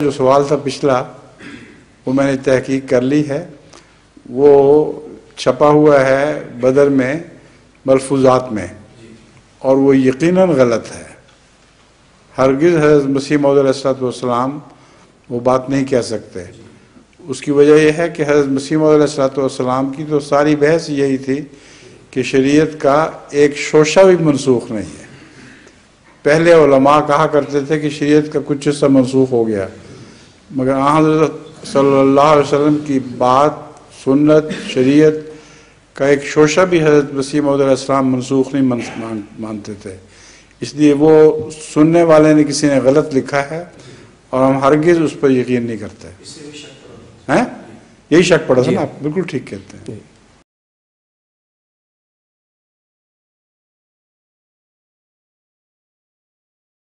جو سوال تھا پچھلا وہ میں نے تحقیق کر لی ہے، وہ چھپا ہوا ہے بدر میں ملفوظات میں، اور وہ یقیناً غلط ہے۔ ہرگز حضرت مسیح موعود علیہ السلام وہ بات نہیں کہہ سکتے۔ اس کی وجہ یہ ہے کہ حضرت مسیح موعود علیہ السلام کی تو ساری بحث یہی تھی کہ شریعت کا ایک شوشہ بھی منسوخ نہیں ہے۔ پہلے علماء کہا کرتے تھے کہ شریعت کا کچھ حصہ منسوخ ہو گیا، مگر حضرت صلی اللہ علیہ وسلم کی بات، سنت، شریعت کا ایک شوشہ بھی حضرت مسیح موعود علیہ السلام منسوخ نہیں مانتے تھے۔ اس لیے وہ سننے والے نے کسی نے غلط لکھا ہے اور ہم ہرگز اس پر یقین نہیں کرتے ہیں۔ یہی شک پڑا تھا نا، آپ بالکل ٹھیک کہتے ہیں۔